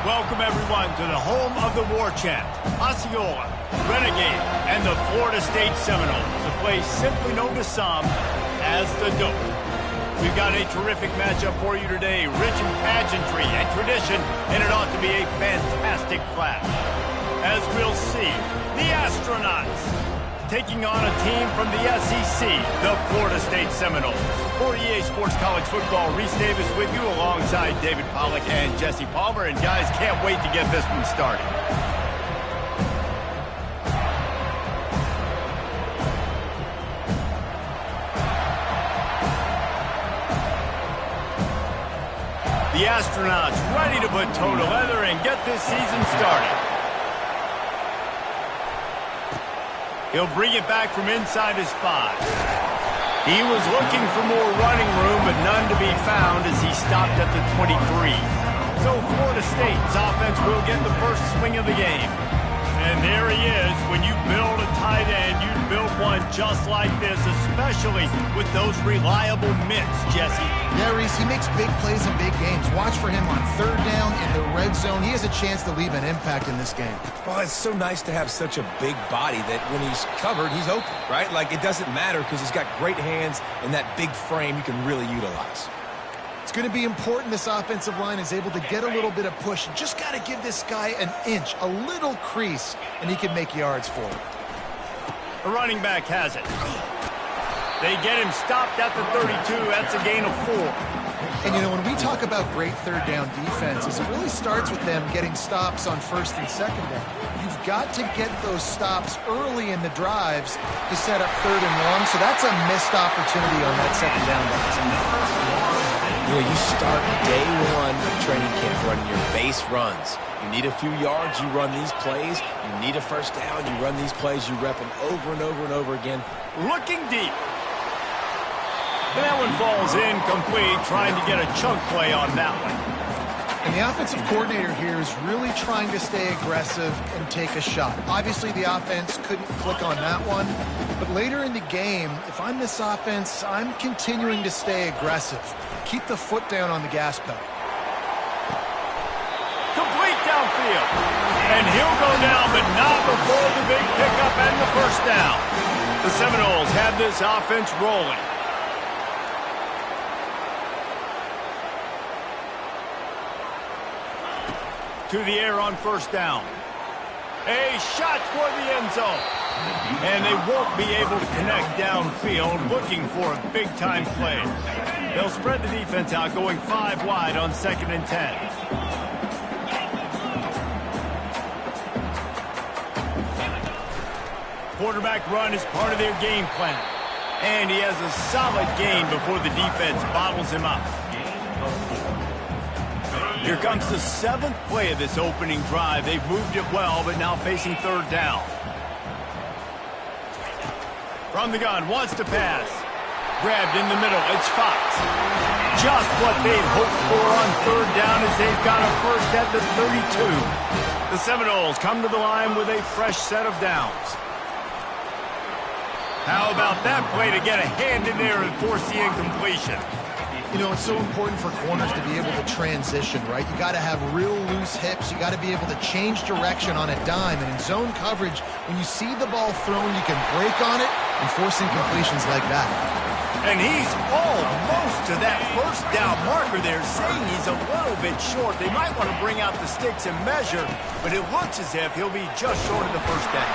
Welcome, everyone, to the home of the war chant, Osceola, Renegade, and the Florida State Seminoles, a place simply known to some as the Dope. We've got a terrific matchup for you today, rich in pageantry and tradition, and it ought to be a fantastic clash. As we'll see, the Astronauts taking on a team from the SEC, the Florida State Seminoles. For EA Sports College Football, Reese Davis with you alongside David Pollack and Jesse Palmer. And guys, can't wait to get this one started. The Astronauts ready to put toe to leather and get this season started. He'll bring it back from inside his 5. He was looking for more running room, but none to be found as he stopped at the 23. So Florida State's offense will get the first swing of the game. And there he is. When you build a tight end, you build one just like this, especially with those reliable mitts, Jesse. Yeah, Reese, he makes big plays in big games. Watch for him on third down in the red zone. He has a chance to leave an impact in this game. Well, it's so nice to have such a big body that when he's covered, he's open, right? Like, it doesn't matter because he's got great hands and that big frame you can really utilize. It's going to be important this offensive line is able to get a little bit of push. You just got to give this guy an inch, a little crease, and he can make yards for it. The running back has it. They get him stopped at the 32. That's a gain of 4. And, you know, when we talk about great third down defenses, it really starts with them getting stops on first and second down. You've got to get those stops early in the drives to set up third and long, so that's a missed opportunity on that second down. You know, you start day one of training camp running your base runs. You need a few yards, you run these plays. You need a first down, you run these plays. You rep them over and over and over again. Looking deep. And that one falls incomplete, trying to get a chunk play on that one. And the offensive coordinator here is really trying to stay aggressive and take a shot. Obviously, the offense couldn't click on that one. But later in the game, if I'm this offense, I'm continuing to stay aggressive. Keep the foot down on the gas pedal. Complete downfield. And he'll go down, but not before the big pickup and the first down. The Seminoles have this offense rolling. To the air on first down. A shot for the end zone. And they won't be able to connect downfield, looking for a big-time play. They'll spread the defense out, going 5 wide on 2nd and 10. Quarterback run is part of their game plan. And he has a solid gain before the defense bottles him up. Here comes the 7th play of this opening drive. They've moved it well, but now facing third down. From the gun, wants to pass. Grabbed in the middle, it's Fox. Just what they'd hoped for on third down as they've got a first at the 32. The Seminoles come to the line with a fresh set of downs. How about that play to get a hand in there and force the incompletion? You know, it's so important for corners to be able to transition, right? You got to have real loose hips. You got to be able to change direction on a dime. And in zone coverage, when you see the ball thrown, you can break on it and force incompletions like that. And he's almost to that first down marker there, saying he's a little bit short. They might want to bring out the sticks and measure, but it looks as if he'll be just short of the first down.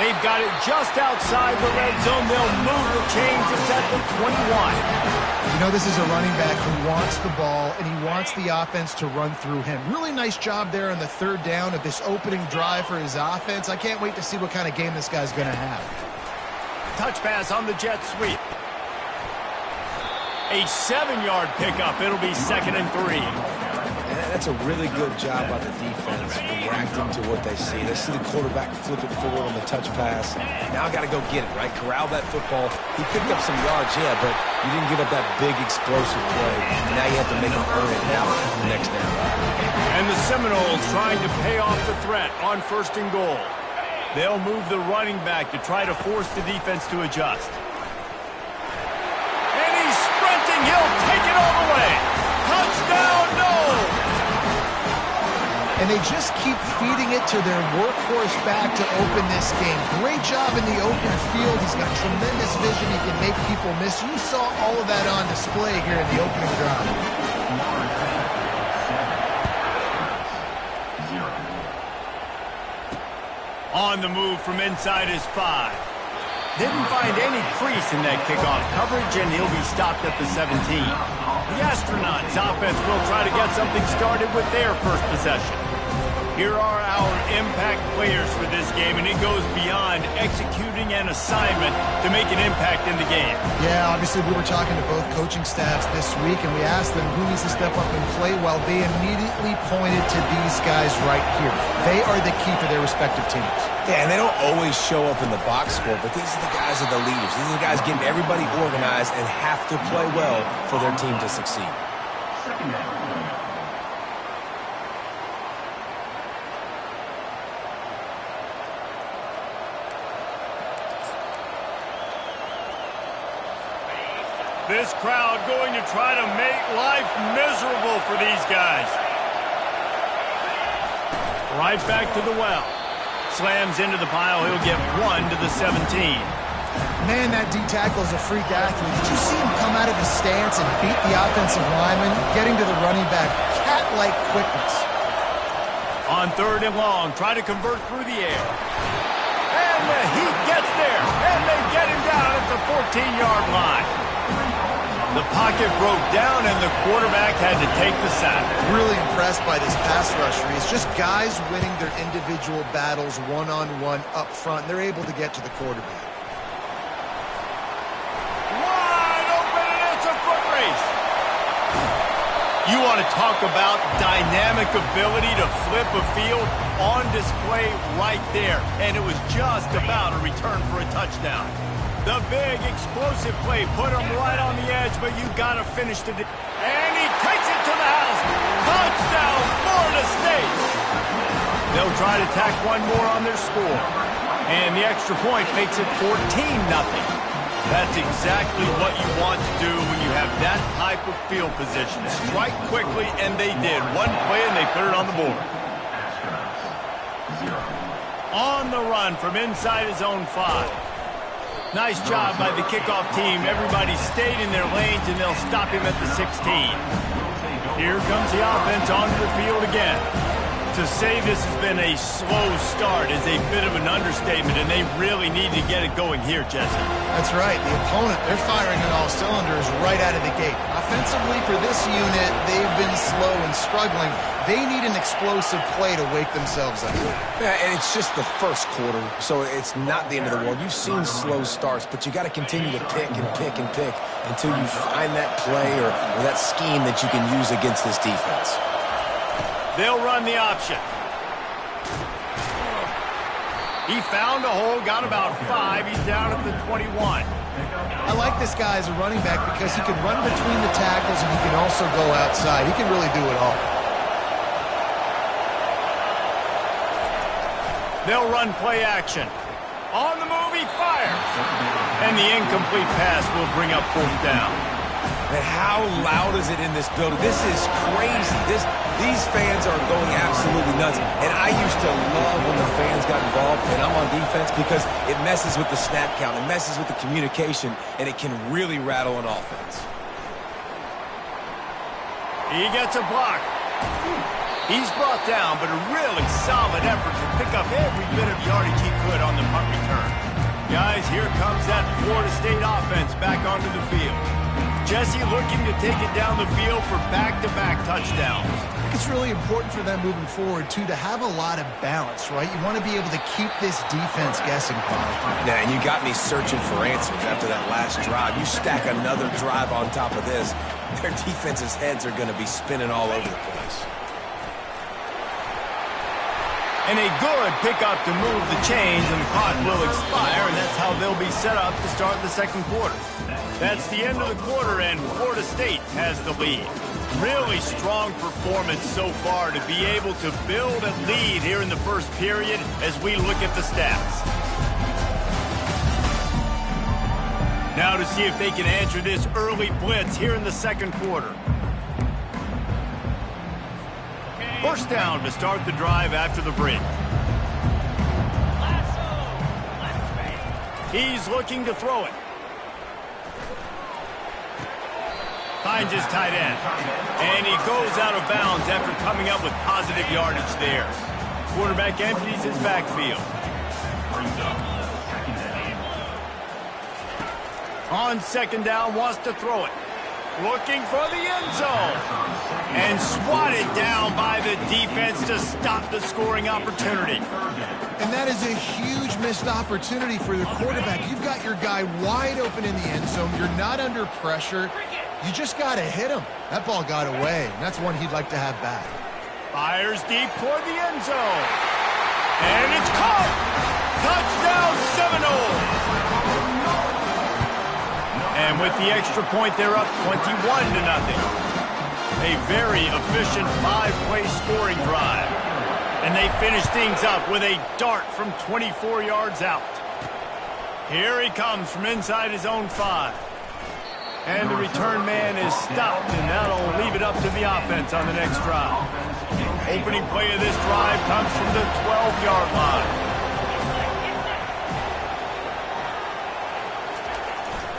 They've got it just outside the red zone. They'll move the chains. It's at the 21. You know, this is a running back who wants the ball, and he wants the offense to run through him. Really nice job there on the third down of this opening drive for his offense. I can't wait to see what kind of game this guy's going to have. Touch pass on the jet sweep. A 7-yard pickup. It'll be 2nd and 3. That's a really good job by the defense, reacting to what they see. They see the quarterback flip it forward on the touch pass. Now got to go get it, right? Corral that football. He picked up some yards, yeah, but you didn't give up that big explosive play. Now you have to make him earn it now the next down. And the Seminoles trying to pay off the threat on 1st and goal. They'll move the running back to try to force the defense to adjust. And he's sprinting. He'll take it all the way. Touchdown, no! and they just keep feeding it to their workhorse back to open this game. Great job in the open field. He's got tremendous vision. He can make people miss. You saw all of that on display here in the opening drive. On the move from inside his 5. Didn't find any crease in that kickoff coverage, and he'll be stopped at the 17. The Astronauts offense will try to get something started with their first possession. Here are our impact players for this game, and it goes beyond executing an assignment to make an impact in the game. Yeah, obviously we were talking to both coaching staffs this week, and we asked them who needs to step up and play well. They immediately pointed to these guys right here. They are the key for their respective teams. Yeah, and they don't always show up in the box score, but these are the guys that are the leaders. These are the guys getting everybody organized and have to play well for their team to succeed. This crowd going to try to make life miserable for these guys. Right back to the well. Slams into the pile. He'll get 1 to the 17. Man, that D tackle is a freak athlete. Did you see him come out of his stance and beat the offensive lineman, getting to the running back? Cat-like quickness. On 3rd and long, try to convert through the air. And he gets there. And they get him down at the 14-yard line. The pocket broke down, and the quarterback had to take the sack. Really impressed by this pass rusher. It's just guys winning their individual battles one-on-one up front. They're able to get to the quarterback. Wide open, and it's a foot race. You want to talk about dynamic ability to flip a field on display right there. And it was just about a return for a touchdown. The big explosive play put him right on the edge, but you got to finish the... And he takes it to the house. Touchdown, Florida State. They'll try to tack one more on their score. And the extra point makes it 14-0. That's exactly what you want to do when you have that type of field position. Strike quickly, and they did. One play, and they put it on the board. On the run from inside his own 5. Nice job by the kickoff team. Everybody stayed in their lanes, and they'll stop him at the 16. Here comes the offense onto the field again. To say this has been a slow start is a bit of an understatement, and they really need to get it going here, Jesse. That's right. The opponent, they're firing on all cylinders right out of the gate. Offensively, for this unit, they've been slow and struggling. They need an explosive play to wake themselves up. Yeah, and it's just the first quarter, so it's not the end of the world. You've seen slow starts, but you got to continue to pick and pick and pick until you find that play or that scheme that you can use against this defense. They'll run the option. He found a hole, got about 5. He's down at the 21. I like this guy as a running back because he can run between the tackles and he can also go outside. He can really do it all. They'll run play action. On the move, he fires. And the incomplete pass will bring up 4th down. And how loud is it in this building? This is crazy. These fans are going absolutely nuts. And I used to love when the fans got involved, and I'm on defense, because it messes with the snap count. It messes with the communication, and it can really rattle an offense. He gets a block. He's brought down, but a really solid effort to pick up every bit of yardage he could on the punt return. Guys, here comes that Florida State offense back onto the field. Jesse looking to take it down the field for back-to-back touchdowns. I think it's really important for them moving forward, too, to have a lot of balance, right? You want to be able to keep this defense guessing, Paul. Yeah, and you got me searching for answers after that last drive. You stack another drive on top of this, their defense's heads are going to be spinning all over the place. And a good pickup to move the chains, and the clock will expire, and that's how they'll be set up to start the second quarter. That's the end of the quarter, and Florida State has the lead. Really strong performance so far to be able to build a lead here in the first period as we look at the stats. Now to see if they can answer this early blitz here in the second quarter. First down to start the drive after the break. He's looking to throw it. Finds his tight end. And he goes out of bounds after coming up with positive yardage there. Quarterback empties his backfield. On second down, wants to throw it. Looking for the end zone. And swatted down by the defense to stop the scoring opportunity. And that is a huge missed opportunity for the quarterback. You've got your guy wide open in the end zone. You're not under pressure. You just got to hit him. That ball got away, and that's one he'd like to have back. Fires deep toward the end zone. And it's caught! Touchdown Seminoles! And with the extra point, they're up 21-0. A very efficient 5-play scoring drive. And they finish things up with a dart from 24 yards out. Here he comes from inside his own 5. And the return man is stopped, and that'll leave it up to the offense on the next drive. Opening play of this drive comes from the 12-yard line.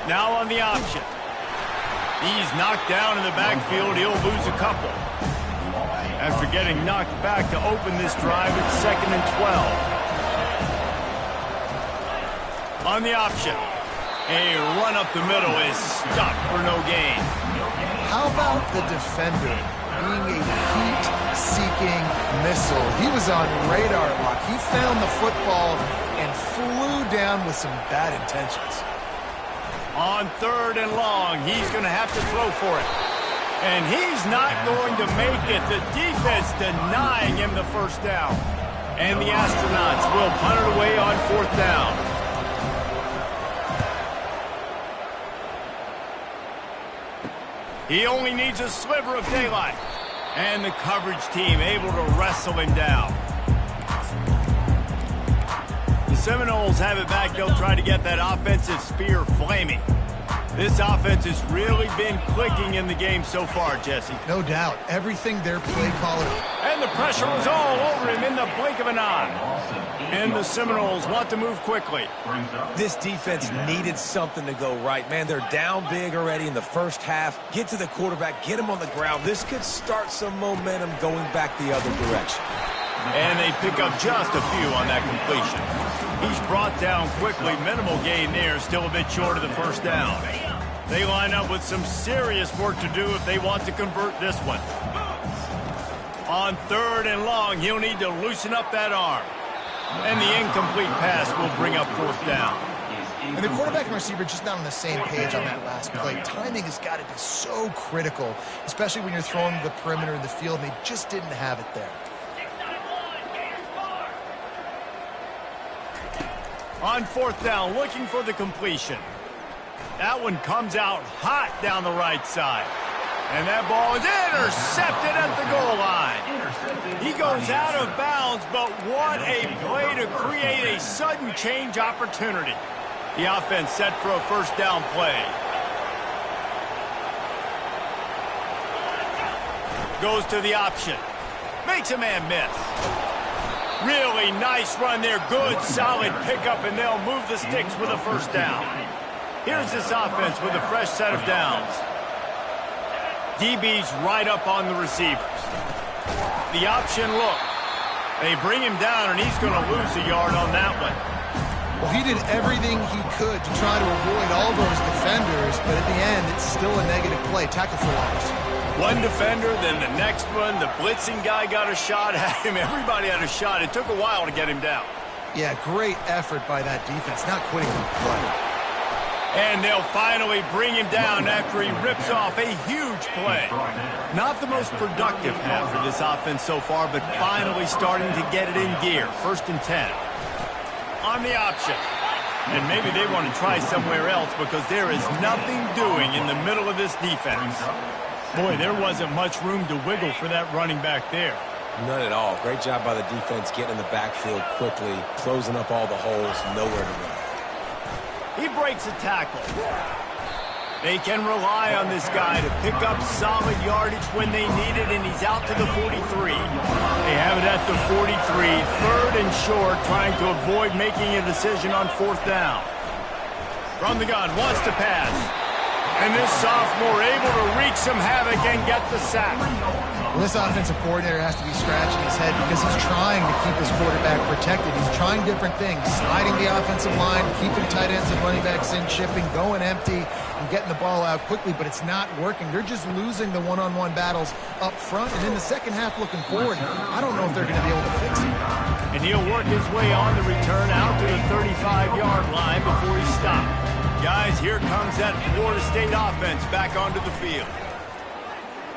Now on the option. He's knocked down in the backfield. He'll lose a couple. After getting knocked back to open this drive, it's 2nd and 12. On the option. A run up the middle is stopped for no gain. How about the defender being a heat-seeking missile? He was on radar lock. He found the football and flew down with some bad intentions. On 3rd and long, he's going to have to throw for it. And he's not going to make it. The defense denying him the first down. And the Astronauts will punt it away on 4th down. He only needs a sliver of daylight. And the coverage team able to wrestle him down. The Seminoles have it back. They'll try to get that offensive spear flaming. This offense has really been clicking in the game so far, Jesse. No doubt. Everything their play caller. And the pressure was all over him in the blink of an eye. And the Seminoles want to move quickly. This defense needed something to go right. Man, they're down big already in the first half. Get to the quarterback, get him on the ground. This could start some momentum going back the other direction. And they pick up just a few on that completion. He's brought down quickly. Minimal gain there, still a bit short of the first down. They line up with some serious work to do if they want to convert this one. On 3rd and long, he'll need to loosen up that arm. And the incomplete pass will bring up 4th down. And the quarterback and receiver just not on the same page on that last play. Timing has got to be so critical, especially when you're throwing to the perimeter of the field. They just didn't have it there. On 4th down, looking for the completion. That one comes out hot down the right side. And that ball is intercepted at the goal line. He goes out of bounds, but what a play to create a sudden change opportunity. The offense set for a first down play. Goes to the option. Makes a man miss. Really nice run there. Good, solid pickup, and they'll move the sticks with a first down. Here's this offense with a fresh set of downs. DB's right up on the receivers. The option look. They bring him down, and he's going to lose a yard on that one. Well, he did everything he could to try to avoid all those defenders, but at the end, it's still a negative play. Tackle for loss. One defender, then the next one. The blitzing guy got a shot at him. Everybody had a shot. It took a while to get him down. Yeah, great effort by that defense, not quitting the play. And they'll finally bring him down after he rips off a huge play. Not the most productive half for this offense so far, but finally starting to get it in gear. 1st and 10. On the option. And maybe they want to try somewhere else because there is nothing doing in the middle of this defense. Boy, there wasn't much room to wiggle for that running back there. None at all. Great job by the defense getting in the backfield quickly, closing up all the holes, nowhere to run. He breaks a tackle. They can rely on this guy to pick up solid yardage when they need it, and he's out to the 43. They have it at the 43, 3rd and short, trying to avoid making a decision on 4th down. From the gun, wants to pass. And this sophomore able to wreak some havoc and get the sack. Well, this offensive coordinator has to be scratching his head because he's trying to keep his quarterback protected. He's trying different things, sliding the offensive line, keeping tight ends and running backs in, shipping, going empty, and getting the ball out quickly, but it's not working. They're just losing the one-on-one battles up front, and in the second half looking forward, I don't know if they're going to be able to fix it. And he'll work his way on the return out to the 35-yard line before he stopped. Guys, here comes that Florida State offense back onto the field.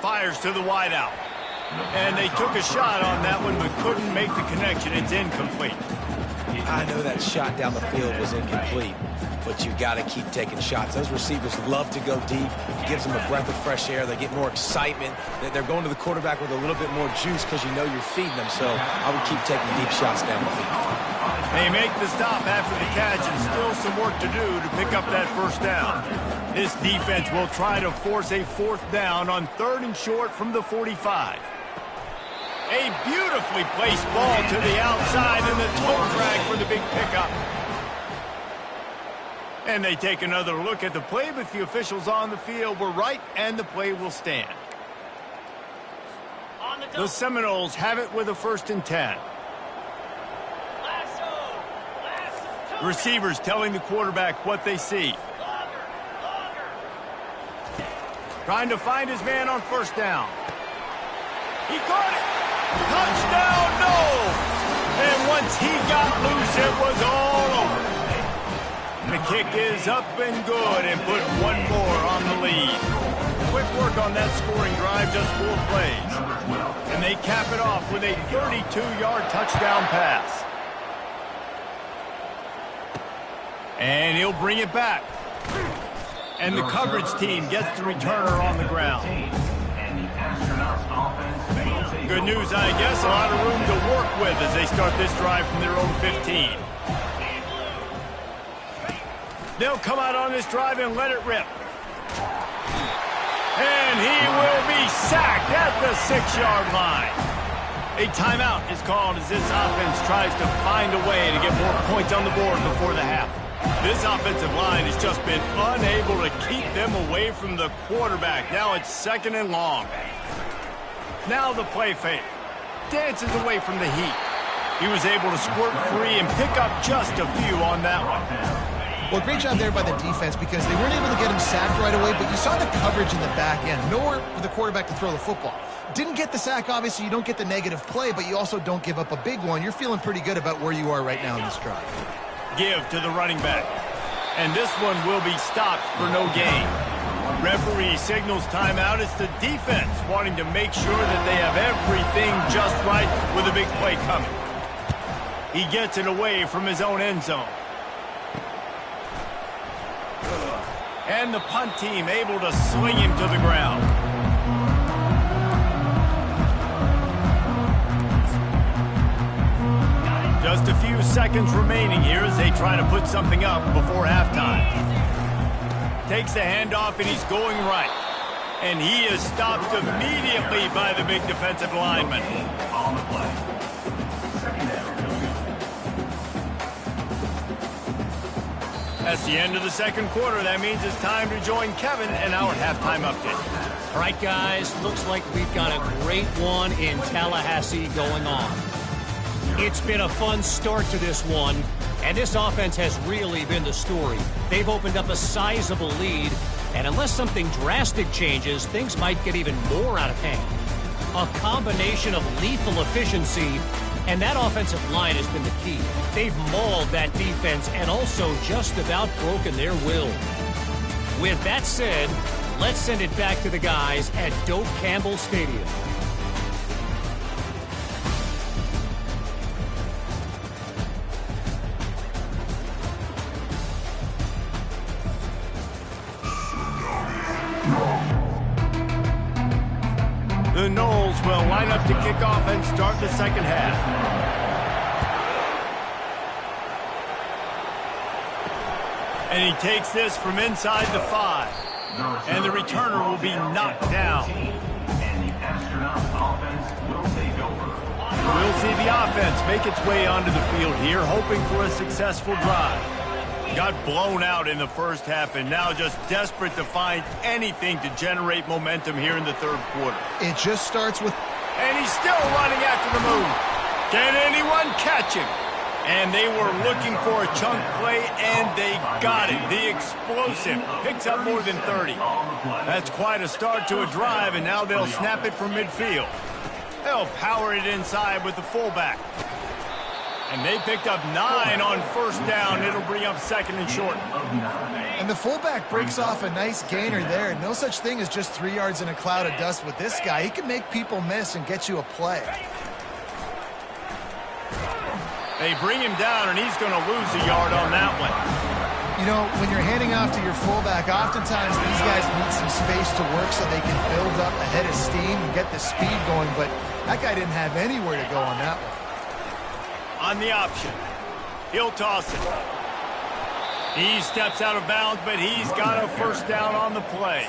Fires to the wideout. And they took a shot on that one, but couldn't make the connection. It's incomplete. I know that shot down the field was incomplete, but you got to keep taking shots. Those receivers love to go deep. It gives them a breath of fresh air. They get more excitement. They're going to the quarterback with a little bit more juice because you know you're feeding them. So I would keep taking deep shots down the field. They make the stop after the catch, and still some work to do to pick up that 1st down. This defense will try to force a 4th down on 3rd and short from the 45. A beautifully placed ball to the outside, and the toe drag for the big pickup. And they take another look at the play, but the officials on the field were right, and the play will stand. The Seminoles have it with a 1st and 10. Receivers telling the quarterback what they see. Trying to find his man on 1st down. He caught it. Touchdown, no! And once he got loose, it was all over. The kick is up and good and put one more on the lead. Quick work on that scoring drive, just 4 plays. And they cap it off with a 32-yard touchdown pass. And he'll bring it back. And the coverage team gets the returner on the ground. Good news, I guess. A lot of room to work with as they start this drive from their own 15. They'll come out on this drive and let it rip. And he will be sacked at the 6-yard line. A timeout is called as this offense tries to find a way to get more points on the board before the half. This offensive line has just been unable to keep them away from the quarterback. Now it's 2nd and long. Now the play fake. Dances away from the heat. He was able to squirt free and pick up just a few on that one. Well, great job there by the defense because they weren't able to get him sacked right away, but you saw the coverage in the back end. Nowhere for the quarterback to throw the football. Didn't get the sack, obviously. You don't get the negative play, but you also don't give up a big one. You're feeling pretty good about where you are right now in this drive. Give to the running back. And this one will be stopped for no gain. Referee signals timeout. It's the defense wanting to make sure that they have everything just right with a big play coming. He gets it away from his own end zone. And the punt team able to sling him to the ground. Just a few seconds remaining here as they try to put something up before halftime. Takes the handoff and he's going right. And he is stopped immediately by the big defensive lineman. That's the end of the 2nd quarter. That means it's time to join Kevin in our halftime update. All right, guys, looks like we've got a great one in Tallahassee going on. It's been a fun start to this one, and this offense has really been the story. They've opened up a sizable lead, and unless something drastic changes, things might get even more out of hand. A combination of lethal efficiency, and that offensive line has been the key. They've mauled that defense and also just about broken their will. With that said, let's send it back to the guys at Doak Campbell Stadium. The Noles will line up to kick off and start the 2nd half. And he takes this from inside the 5. And the returner will be knocked down. We'll see the offense make its way onto the field here, hoping for a successful drive. Got blown out in the first half and now just desperate to find anything to generate momentum here in the third quarter. It just starts with... And he's still running after the move. Can anyone catch him? And they were looking for a chunk play, and they got it. The explosive picks up more than 30. That's quite a start to a drive, and now they'll snap it from midfield. They'll power it inside with the fullback. And they picked up 9 on first down. It'll bring up second and short. And the fullback breaks off a nice gainer there. No such thing as just 3 yards in a cloud of dust with this guy. He can make people miss and get you a play. They bring him down, and he's going to lose a yard on that one. You know, when you're handing off to your fullback, oftentimes these guys need some space to work so they can build up a head of steam and get the speed going, but that guy didn't have anywhere to go on that one. On the option, he'll toss it. He steps out of bounds, but he's got a first down on the play.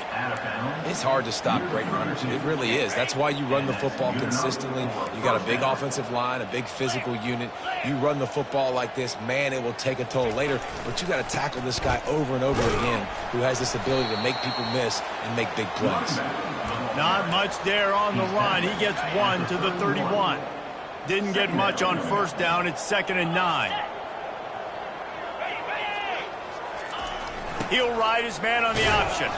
It's hard to stop great runners. It really is. That's why you run the football consistently. You got a big offensive line, a big physical unit. You run the football like this, man, it will take a toll later. But you got to tackle this guy over and over again who has this ability to make people miss and make big plays. Not much there on the run. He gets 1 to the 31. Didn't get much on first down. It's 2nd and 9. He'll ride his man on the option.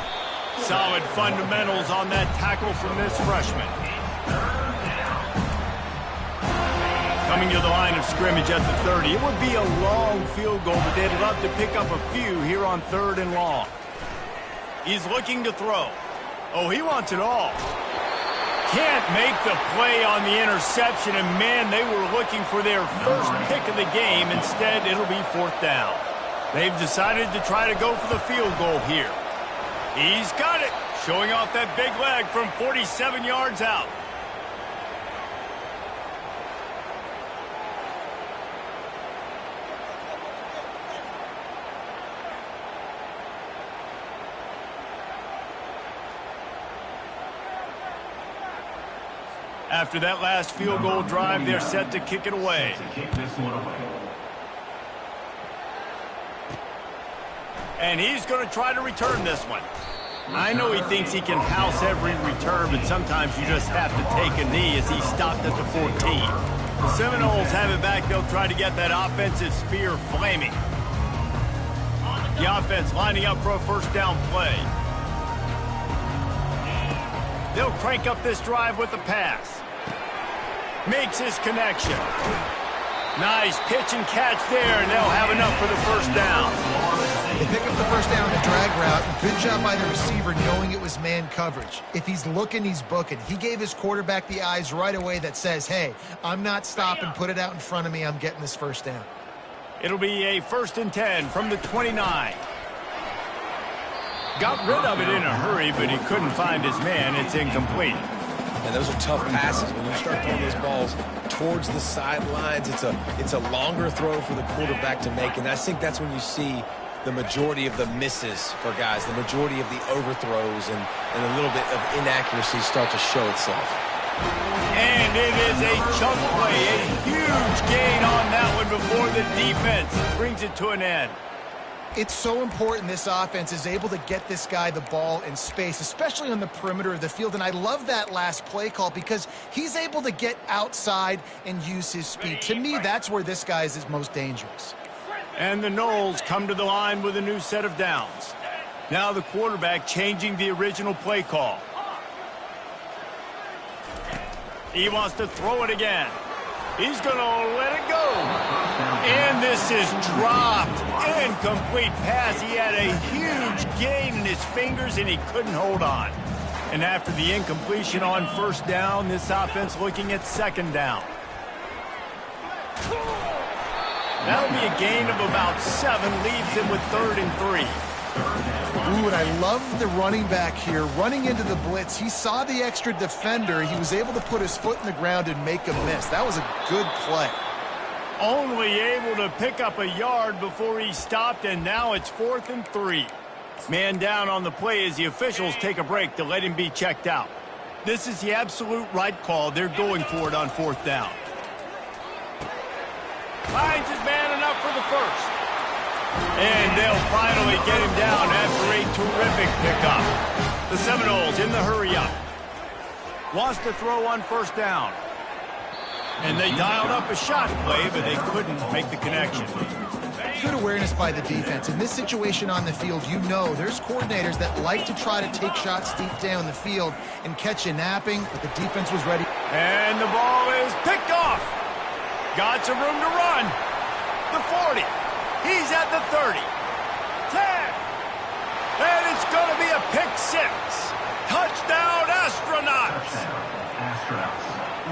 Solid fundamentals on that tackle from this freshman. Coming to the line of scrimmage at the 30. It would be a long field goal, but they'd love to pick up a few here on 3rd and long. He's looking to throw. Oh, he wants it all. Can't make the play on the interception, and man, they were looking for their first pick of the game. Instead, it'll be 4th down. They've decided to try to go for the field goal here. He's got it, showing off that big leg from 47 yards out. After that last field goal drive, they're set to kick it away. And he's going to try to return this one. I know he thinks he can house every return, but sometimes you just have to take a knee as he stopped at the 14. The Seminoles have it back. They'll try to get that offensive spear flaming. The offense lining up for a first down play. They'll crank up this drive with the pass. Makes his connection. Nice pitch and catch there, and they'll have enough for the first down. They pick up the first down on the drag route. Good job by the receiver knowing it was man coverage. If he's looking, he's booking. He gave his quarterback the eyes right away that says, hey, I'm not stopping, put it out in front of me, I'm getting this first down. It'll be a 1st and 10 from the 29. Got rid of it in a hurry, but he couldn't find his man. It's incomplete. And those are tough passes. When you start throwing those balls towards the sidelines, it's a longer throw for the quarterback to make. And I think that's when you see the majority of the misses for guys, the majority of the overthrows and a little bit of inaccuracy start to show itself. And it is a chunk play, a huge gain on that one before the defense brings it to an end. It's so important this offense is able to get this guy the ball in space, especially on the perimeter of the field. And I love that last play call because he's able to get outside and use his speed. To me, that's where this guy is most dangerous. And the Noles come to the line with a new set of downs. Now the quarterback changing the original play call. He wants to throw it again. He's going to let it go. And this is dropped. Incomplete pass. He had a huge gain in his fingers, and he couldn't hold on. And after the incompletion on first down, this offense looking at 2nd down. That'll be a gain of about 7, leaves him with 3rd and 3. Ooh, and I love the running back here. Running into the blitz, he saw the extra defender. He was able to put his foot in the ground and make a miss. That was a good play. Only able to pick up a yard before he stopped, and now it's 4th and 3. Man down on the play as the officials take a break to let him be checked out. This is the absolute right call. They're going for it on 4th down. Finds his man enough for the first. And they'll finally get him down after a terrific pickup. The Seminoles in the hurry-up. Wants to throw on 1st down. And they dialed up a shot play, but they couldn't make the connection. Good awareness by the defense. In this situation on the field, you know there's coordinators that like to try to take shots deep down the field and catch you napping, but the defense was ready. And the ball is picked off. Got some room to run. The 40. He's at the 30. 10. And it's going to be a pick 6. Touchdown, Astronauts.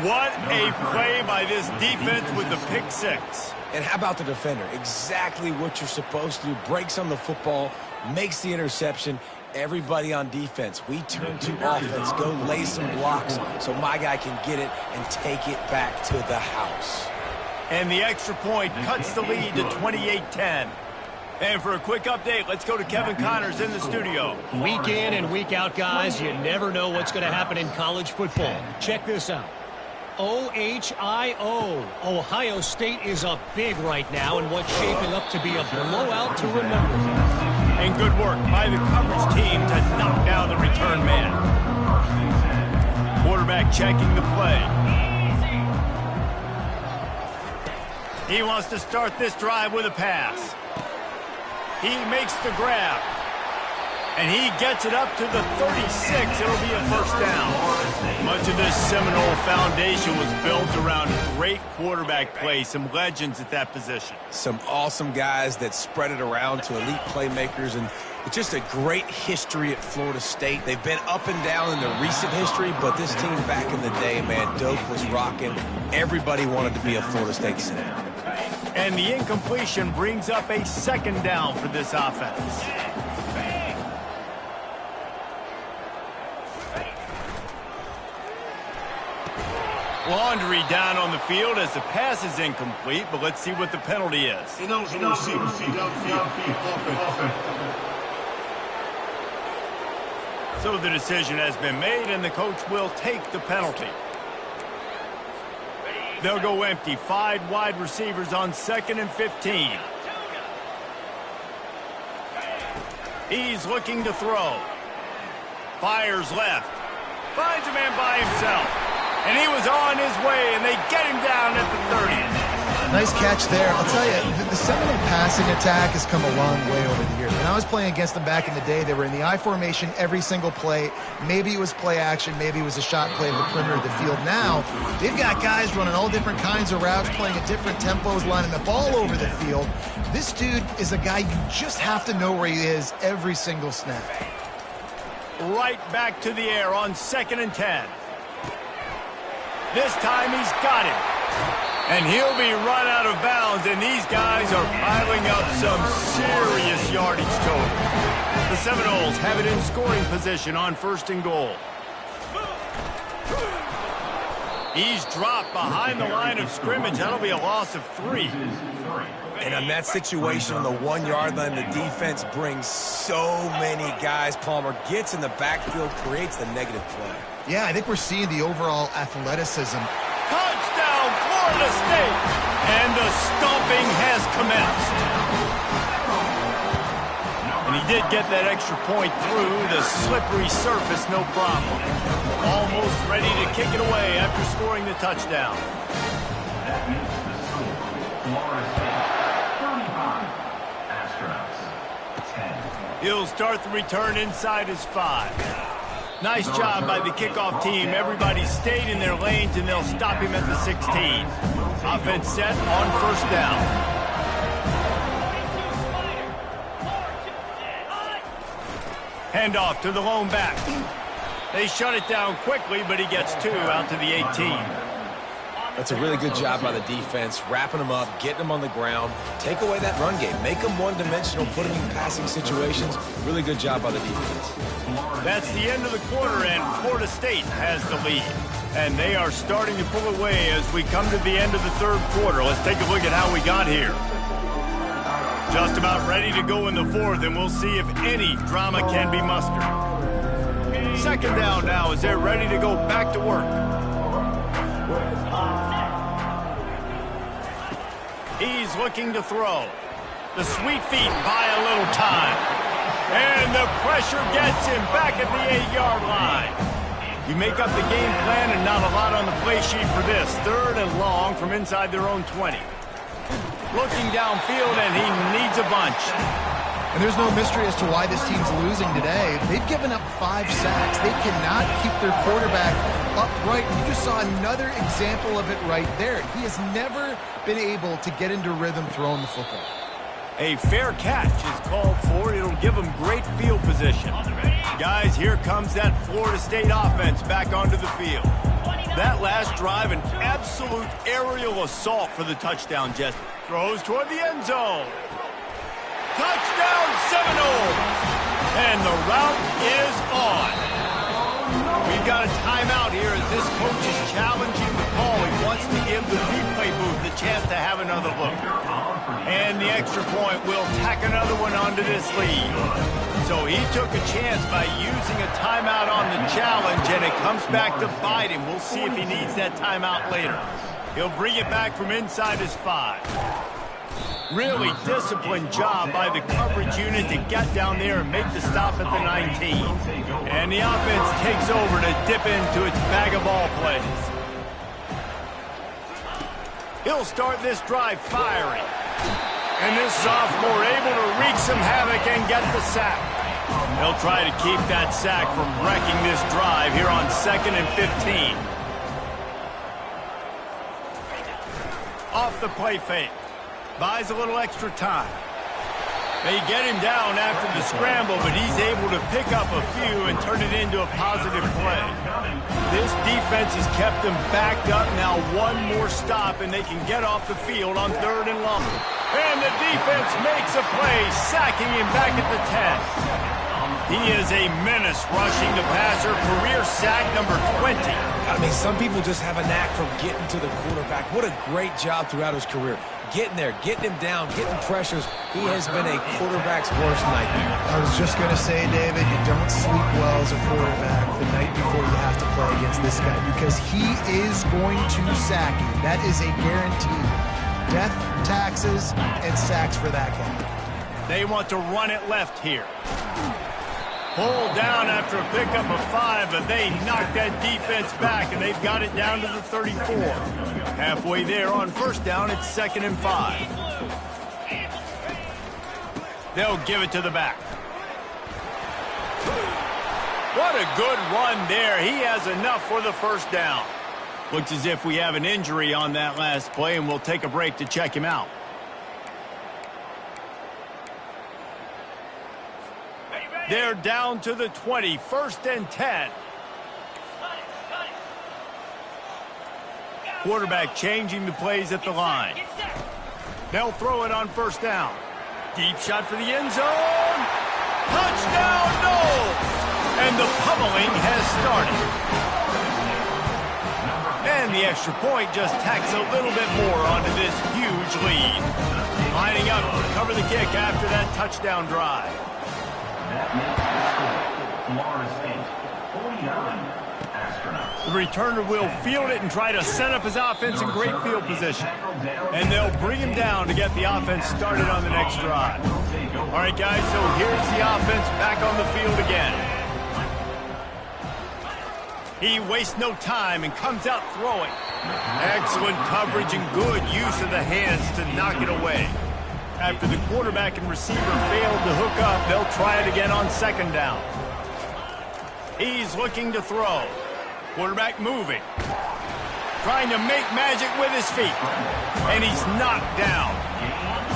What a play by this defense with the pick 6. And how about the defender? Exactly what you're supposed to do. Breaks on the football, makes the interception. Everybody on defense, we turn to offense. Go lay some blocks so my guy can get it and take it back to the house. And the extra point cuts the lead to 28-10. And for a quick update, let's go to Kevin Connors in the studio. Week in and week out, guys, you never know what's going to happen in college football. Check this out. OHIO. Ohio State is up big right now in what's shaping up to be a blowout to remember. And good work by the coverage team to knock down the return man. Quarterback checking the play. He wants to start this drive with a pass. He makes the grab. And he gets it up to the 36. It'll be a 1st down. Much of this Seminole foundation was built around great quarterback play. Some legends at that position. Some awesome guys that spread it around to elite playmakers, and it's just a great history at Florida State. They've been up and down in the recent history, but this team back in the day, man, Doak was rocking. Everybody wanted to be a Florida State center. And the incompletion brings up a 2nd down for this offense. Laundry down on the field as the pass is incomplete, but let's see what the penalty is. So the decision has been made, and the coach will take the penalty. They'll go empty. 5 wide receivers on 2nd and 15. He's looking to throw. Fires left. Finds a man by himself. And he was on his way, and they get him down at the 30. Nice catch there. I'll tell you, the Seminole passing attack has come a long way over the years. When I was playing against them back in the day, they were in the I formation every single play. Maybe it was play action. Maybe it was a shot play of the perimeter of the field. Now, they've got guys running all different kinds of routes, playing at different tempos, lining the ball over the field. This dude is a guy you just have to know where he is every single snap. Right back to the air on 2nd and 10. This time he's got him. And he'll be run out of bounds, and these guys are piling up some serious yardage total. The Seminoles have it in scoring position on 1st and goal. He's dropped behind the line of scrimmage. That'll be a loss of 3. And on that situation on the 1-yard line, the defense brings so many guys. Palmer gets in the backfield, creates the negative play. Yeah, I think we're seeing the overall athleticism. Touchdown, Florida State! And the stomping has commenced. And he did get that extra point through the slippery surface, no problem. Almost ready to kick it away after scoring the touchdown. That means the score, Florida State 35, Astros 10. He'll start the return inside his 5. Nice job by the kickoff team. Everybody stayed in their lanes, and they'll stop him at the 16. Offense set on 1st down. Handoff to the lone back. They shut it down quickly, but he gets 2 out to the 18. That's a really good job by the defense, wrapping them up, getting them on the ground, take away that run game, make them one-dimensional, put them in passing situations. Really good job by the defense. That's the end of the quarter, and Florida State has the lead. And they are starting to pull away as we come to the end of the 3rd quarter. Let's take a look at how we got here. Just about ready to go in the fourth, and we'll see if any drama can be mustered. Second down now as they're ready to go back to work. He's looking to throw. The sweet feet buy a little time. And the pressure gets him back at the 8-yard line. You make up the game plan and not a lot on the play sheet for this. Third and long from inside their own 20. Looking downfield, and he needs a bunch. And there's no mystery as to why this team's losing today. They've given up 5 sacks. They cannot keep their quarterback upright. You just saw another example of it right there. He has never been able to get into rhythm throwing the football. A fair catch is called for. It'll give them great field position. Guys, here comes that Florida State offense back onto the field. That last drive, an absolute aerial assault for the touchdown, Jesse. Throws toward the end zone. Touchdown Seminoles! And the route is on. We've got a timeout here as this coach is challenging the call. He wants to give the replay booth the chance to have another look. And the extra point will tack another one onto this lead. So he took a chance by using a timeout on the challenge, and it comes back to bite him. We'll see if he needs that timeout later. He'll bring it back from inside his 5. Really disciplined job by the coverage unit to get down there and make the stop at the 19. And the offense takes over to dip into its bag of ball plays. He'll start this drive firing. And this sophomore able to wreak some havoc and get the sack. They'll try to keep that sack from wrecking this drive here on 2nd and 15. Off the play fake. Buys a little extra time. They get him down after the scramble, but he's able to pick up a few and turn it into a positive play. This defense has kept them backed up. Now one more stop, and they can get off the field on 3rd and long. And the defense makes a play, sacking him back at the 10. He is a menace rushing the passer. Career sack number 20. I mean, some people just have a knack for getting to the quarterback. What a great job throughout his career. Getting there, getting him down, getting pressures. He has been a quarterback's worst nightmare. I was just going to say, David, you don't sleep well as a quarterback the night before you have to play against this guy because he is going to sack you. That is a guarantee. Death, taxes, and sacks for that guy. They want to run it left here. Pulled down after a pickup of 5, but they knocked that defense back, and they've got it down to the 34. Halfway there on 1st down, it's 2nd and 5. They'll give it to the back. What a good run there. He has enough for the 1st down. Looks as if we have an injury on that last play, and we'll take a break to check him out. They're down to the 20, 1st and 10. Quarterback changing the plays at the line. They'll throw it on 1st down. Deep shot for the end zone. Touchdown, Noles! And the pummeling has started. And the extra point just tacks a little bit more onto this huge lead. Lining up to cover the kick after that touchdown drive. That makes the score. Florida State, 49. Astronauts. The returner will field it and try to set up his offense in great field position. And they'll bring him down to get the offense started on the next drive. All right, guys, so here's the offense back on the field again. He wastes no time and comes out throwing. Excellent coverage and good use of the hands to knock it away. After the quarterback and receiver failed to hook up, they'll try it again on 2nd down. He's looking to throw. Quarterback moving. Trying to make magic with his feet. And he's knocked down.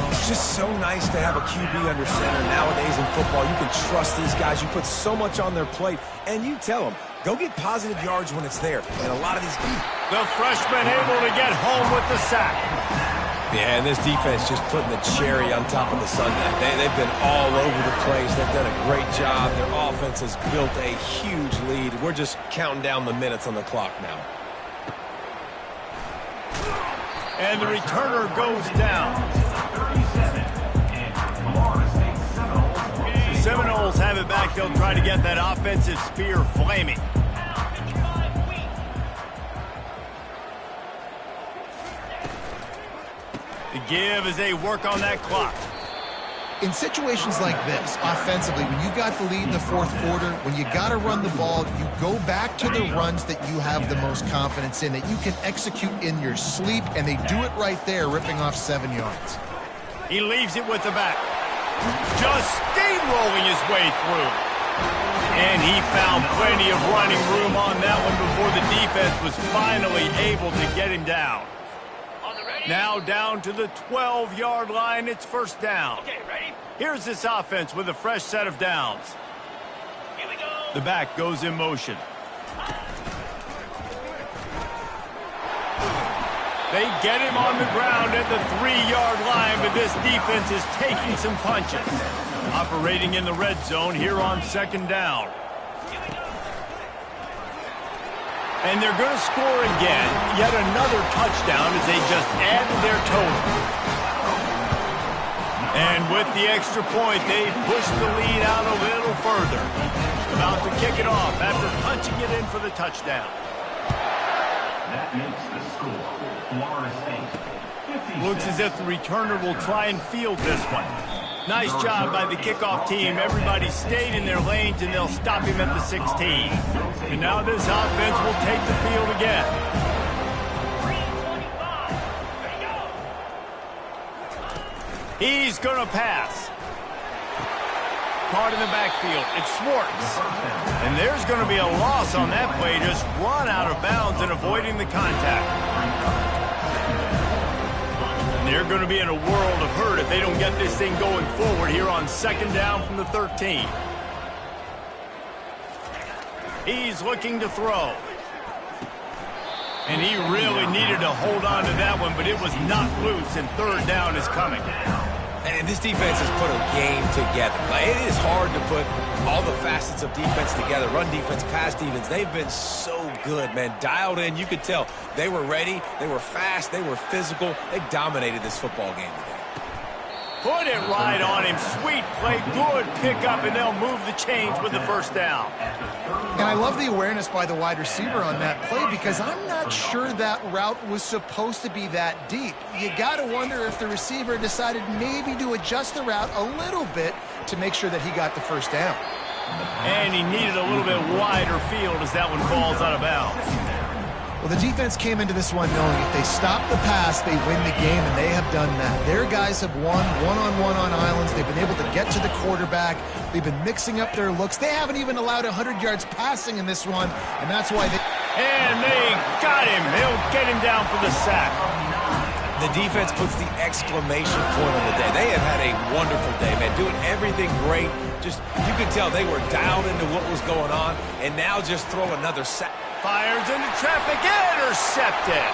It's just so nice to have a QB under center nowadays in football. You can trust these guys. You put so much on their plate, and you tell them, go get positive yards when it's there. And a lot of these people. The freshman able to get home with the sack. Yeah, and this defense just putting the cherry on top of the sundae. They've been all over the place. They've done a great job. Their offense has built a huge lead. We're just counting down the minutes on the clock now. And the returner goes down. like they'll try to get that offensive spear flaming. The give as they work on that clock. In situations like this, offensively, when you got the lead in the fourth quarter, when you got to run the ball, you go back to the runs that you have the most confidence in, that you can execute in your sleep, and they do it right there, ripping off 7 yards. He leaves it with the back. Just steamrolling his way through. And he found plenty of running room on that one before the defense was finally able to get him down. Now down to the 12-yard line, it's first down. Here's this offense with a fresh set of downs. The back goes in motion. They get him on the ground at the 3-yard line, but this defense is taking some punches. Operating in the red zone here on second down. And they're going to score again. Yet another touchdown as they just added their total. And with the extra point, they push the lead out a little further. About to kick it off after punching it in for the touchdown. That makes the score. Florida State. Looks as if the returner will try and field this one. Nice job by the kickoff team. Everybody stayed in their lanes, and they'll stop him at the 16. And now this offense will take the field again. He's going to pass. Caught in the backfield. It's Schwartz. And there's going to be a loss on that play. Just run out of bounds and avoiding the contact. They're going to be in a world of hurt if they don't get this thing going forward here on second down from the 13. He's looking to throw. And he really needed to hold on to that one, but it was not loose, and third down is coming. And this defense has put a game together. Like, it is hard to put all the facets of defense together. Run defense, pass defense. They've been so good, man. Dialed in. You could tell they were ready. They were fast. They were physical. They dominated this football game today. Put it right on him. Sweet play. Good pickup, and they'll move the chains with the first down. And I love the awareness by the wide receiver on that play, because I'm not sure that route was supposed to be that deep. You got to wonder if the receiver decided maybe to adjust the route a little bit to make sure that he got the first down. And he needed a little bit wider field as that one falls out of bounds. Well, the defense came into this one knowing if they stop the pass, they win the game, and they have done that. Their guys have won one-on-one on islands. They've been able to get to the quarterback. They've been mixing up their looks. They haven't even allowed 100 yards passing in this one, and that's why they... And they got him. They'll get him down for the sack. The defense puts the exclamation point on the day. They have had a wonderful day, man. Doing everything great. Just, you could tell they were dialed into what was going on, and now just throw another sack. Fires into traffic, intercepted.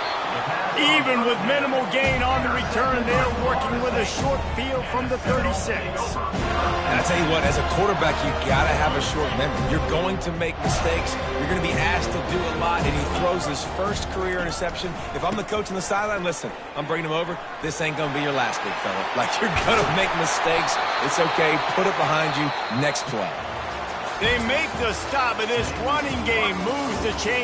Even with minimal gain on the return, they're working with a short field from the 36. And I tell you what, as a quarterback, you got to have a short memory. You're going to make mistakes. You're going to be asked to do a lot, and he throws his first career interception. If I'm the coach on the sideline, listen, I'm bringing him over. This ain't going to be your last, big fella. Like, you're going to make mistakes. It's okay. Put it behind you. Next play. They make the stop, and this running game moves the chain.